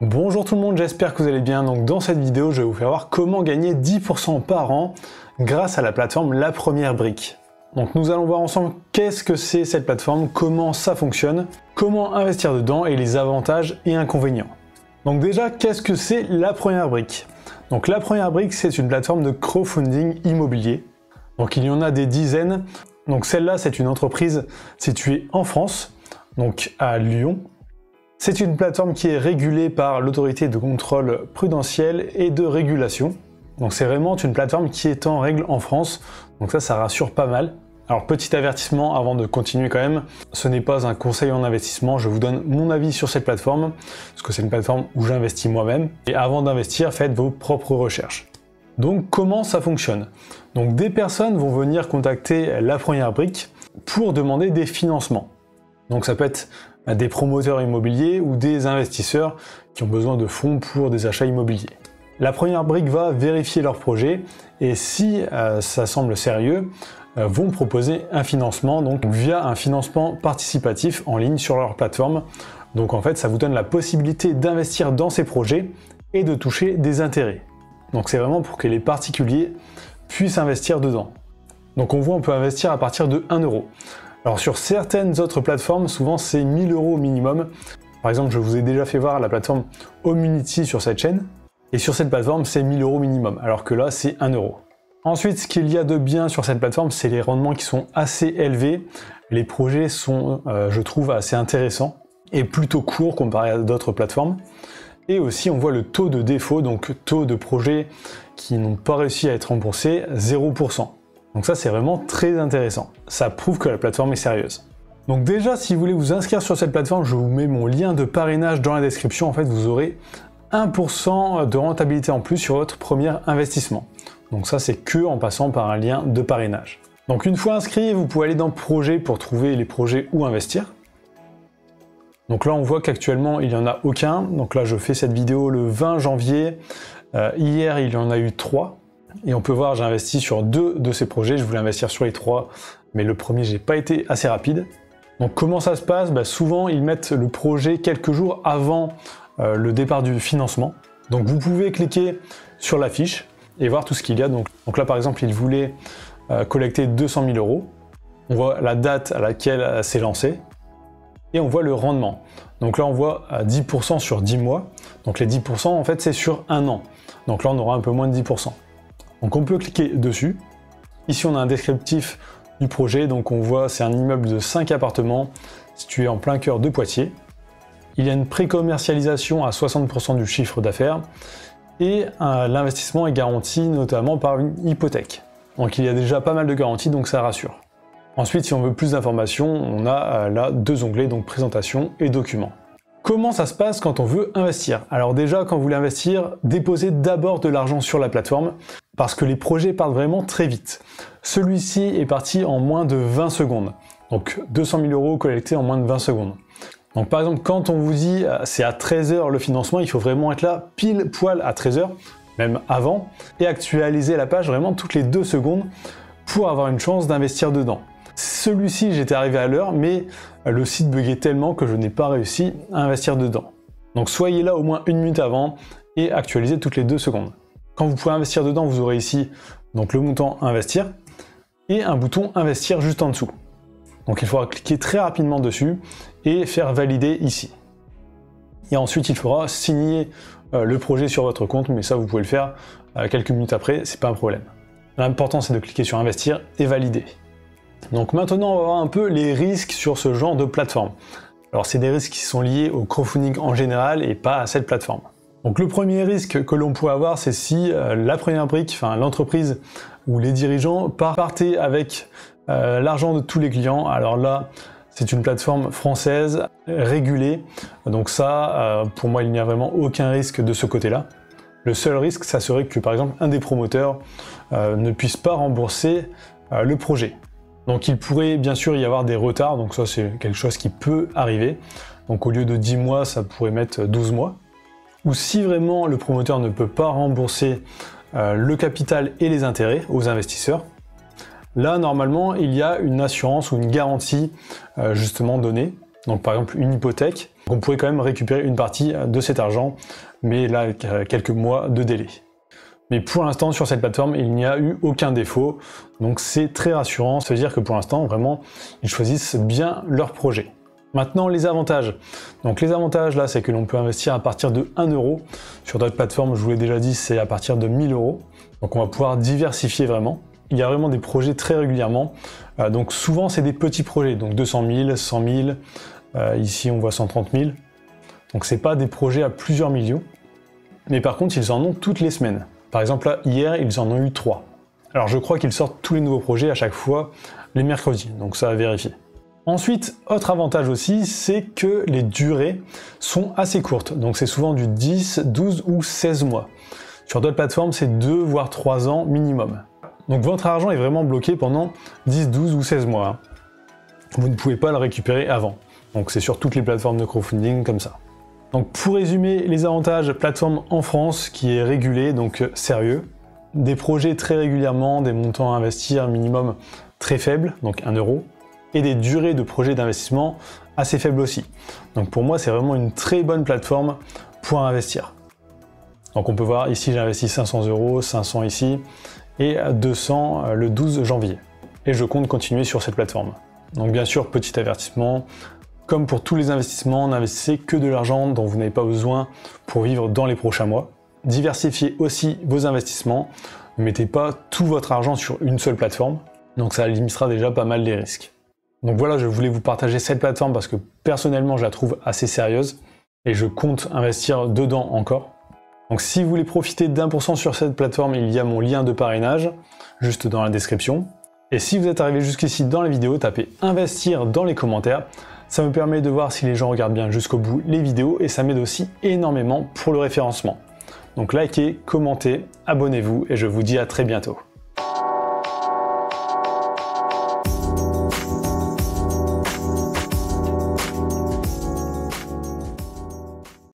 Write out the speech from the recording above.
Bonjour tout le monde, j'espère que vous allez bien. Donc dans cette vidéo, je vais vous faire voir comment gagner 10% par an grâce à la plateforme La Première Brique. Donc nous allons voir ensemble qu'est-ce que c'est cette plateforme, comment ça fonctionne, comment investir dedans et les avantages et inconvénients. Donc déjà, qu'est-ce que c'est La Première Brique? Donc La Première Brique, c'est une plateforme de crowdfunding immobilier. Donc il y en a des dizaines. Donc celle-là, c'est une entreprise située en France, donc à Lyon. C'est une plateforme qui est régulée par l'autorité de contrôle prudentiel et de régulation. Donc c'est vraiment une plateforme qui est en règle en France. Donc ça rassure pas mal. Alors petit avertissement avant de continuer quand même, ce n'est pas un conseil en investissement, je vous donne mon avis sur cette plateforme, parce que c'est une plateforme où j'investis moi-même. Et avant d'investir, faites vos propres recherches. Donc comment ça fonctionne? Donc des personnes vont venir contacter La Première Brique pour demander des financements. Donc ça peut être des promoteurs immobiliers ou des investisseurs qui ont besoin de fonds pour des achats immobiliers. La Première Brique va vérifier leur projet et si ça semble sérieux, vont proposer un financement donc via un financement participatif en ligne sur leur plateforme. Donc en fait, ça vous donne la possibilité d'investir dans ces projets et de toucher des intérêts. Donc c'est vraiment pour que les particuliers puissent investir dedans. Donc on voit, on peut investir à partir de 1 euro. Alors sur certaines autres plateformes, souvent c'est 1000 euros minimum. Par exemple, je vous ai déjà fait voir la plateforme Homunity sur cette chaîne. Et sur cette plateforme, c'est 1000 euros minimum, alors que là, c'est 1 euro. Ensuite, ce qu'il y a de bien sur cette plateforme, c'est les rendements qui sont assez élevés. Les projets sont, je trouve, assez intéressants et plutôt courts comparé à d'autres plateformes. Et aussi, on voit le taux de défaut, donc taux de projets qui n'ont pas réussi à être remboursés, 0%. Donc ça, c'est vraiment très intéressant. Ça prouve que la plateforme est sérieuse. Donc déjà, si vous voulez vous inscrire sur cette plateforme, je vous mets mon lien de parrainage dans la description. En fait, vous aurez 1% de rentabilité en plus sur votre premier investissement. Donc ça, c'est que en passant par un lien de parrainage. Donc une fois inscrit, vous pouvez aller dans Projet pour trouver les projets où investir. Donc là, on voit qu'actuellement, il n'y en a aucun. Donc là, je fais cette vidéo le 20 janvier. Hier, il y en a eu 3. Et on peut voir, j'ai investi sur 2 de ces projets. Je voulais investir sur les 3, mais le premier, j'ai pas été assez rapide. Donc comment ça se passe? Souvent, ils mettent le projet quelques jours avant le départ du financement. Donc vous pouvez cliquer sur la fiche et voir tout ce qu'il y a. Donc là, par exemple, ils voulaient collecter 200 000 euros. On voit la date à laquelle c'est lancé. Et on voit le rendement. Donc là, on voit 10% sur 10 mois. Donc les 10%, en fait, c'est sur 1 an. Donc là, on aura un peu moins de 10%. Donc on peut cliquer dessus. Ici, on a un descriptif du projet. Donc on voit, c'est un immeuble de 5 appartements situé en plein cœur de Poitiers. Il y a une pré-commercialisation à 60% du chiffre d'affaires. Et l'investissement est garanti notamment par une hypothèque. Donc il y a déjà pas mal de garanties, donc ça rassure. Ensuite, si on veut plus d'informations, on a là 2 onglets, donc présentation et documents. Comment ça se passe quand on veut investir? Alors déjà, quand vous voulez investir, déposez d'abord de l'argent sur la plateforme parce que les projets partent vraiment très vite. Celui-ci est parti en moins de 20 secondes. Donc 200 000 euros collectés en moins de 20 secondes. Donc par exemple, quand on vous dit c'est à 13 h le financement, il faut vraiment être là pile poil à 13 h, même avant, et actualiser la page vraiment toutes les 2 secondes pour avoir une chance d'investir dedans. Celui-ci, j'étais arrivé à l'heure, mais le site buguait tellement que je n'ai pas réussi à investir dedans. Donc soyez là au moins 1 minute avant et actualisez toutes les 2 secondes. Quand vous pouvez investir dedans, vous aurez ici donc le montant investir et un bouton investir juste en dessous. Donc il faudra cliquer très rapidement dessus et faire valider ici. Et ensuite, il faudra signer le projet sur votre compte, mais ça vous pouvez le faire quelques minutes après, c'est pas un problème. L'important, c'est de cliquer sur investir et valider. Donc maintenant, on va voir un peu les risques sur ce genre de plateforme. Alors c'est des risques qui sont liés au crowdfunding en général et pas à cette plateforme. Donc le premier risque que l'on pourrait avoir, c'est si La Première Brique, enfin l'entreprise ou les dirigeants partaient avec l'argent de tous les clients. Alors là, c'est une plateforme française régulée. Donc ça, pour moi, il n'y a vraiment aucun risque de ce côté-là. Le seul risque, ça serait que par exemple un des promoteurs ne puisse pas rembourser le projet. Donc il pourrait bien sûr y avoir des retards, donc ça c'est quelque chose qui peut arriver. Donc au lieu de 10 mois, ça pourrait mettre 12 mois. Ou si vraiment le promoteur ne peut pas rembourser le capital et les intérêts aux investisseurs, là normalement il y a une assurance ou une garantie justement donnée. Donc par exemple une hypothèque. On pourrait quand même récupérer une partie de cet argent, mais là, avec quelques mois de délai. Mais pour l'instant, sur cette plateforme, il n'y a eu aucun défaut, donc c'est très rassurant, ça veut dire que pour l'instant, vraiment, ils choisissent bien leur projet. Maintenant, les avantages. Donc les avantages, là, c'est que l'on peut investir à partir de 1 euro. Sur d'autres plateformes, je vous l'ai déjà dit, c'est à partir de 1000 euros. Donc on va pouvoir diversifier vraiment. Il y a vraiment des projets très régulièrement. Donc souvent, c'est des petits projets, donc 200 000, 100 000. Ici, on voit 130 000. Donc c'est pas des projets à plusieurs millions. Mais par contre, ils en ont toutes les semaines. Par exemple, là, hier, ils en ont eu 3. Alors je crois qu'ils sortent tous les nouveaux projets à chaque fois les mercredis, donc ça à vérifier. Ensuite, autre avantage aussi, c'est que les durées sont assez courtes. Donc c'est souvent du 10, 12 ou 16 mois. Sur d'autres plateformes, c'est 2 voire 3 ans minimum. Donc votre argent est vraiment bloqué pendant 10, 12 ou 16 mois. Vous ne pouvez pas le récupérer avant. Donc c'est sur toutes les plateformes de crowdfunding comme ça. Donc pour résumer les avantages, plateforme en France qui est régulée, donc sérieux, des projets très régulièrement, des montants à investir minimum très faibles, donc 1 euro, et des durées de projets d'investissement assez faibles aussi. Donc pour moi c'est vraiment une très bonne plateforme pour investir. Donc on peut voir ici j'ai investi 500 euros, 500 ici, et 200 le 12 janvier. Et je compte continuer sur cette plateforme. Donc bien sûr, petit avertissement, comme pour tous les investissements, n'investissez que de l'argent dont vous n'avez pas besoin pour vivre dans les prochains mois. Diversifiez aussi vos investissements. Ne mettez pas tout votre argent sur une seule plateforme. Donc ça limitera déjà pas mal les risques. Donc voilà, je voulais vous partager cette plateforme parce que personnellement, je la trouve assez sérieuse et je compte investir dedans encore. Donc si vous voulez profiter d'1% sur cette plateforme, il y a mon lien de parrainage juste dans la description. Et si vous êtes arrivé jusqu'ici dans la vidéo, tapez investir dans les commentaires. Ça me permet de voir si les gens regardent bien jusqu'au bout les vidéos et ça m'aide aussi énormément pour le référencement. Donc likez, commentez, abonnez-vous et je vous dis à très bientôt.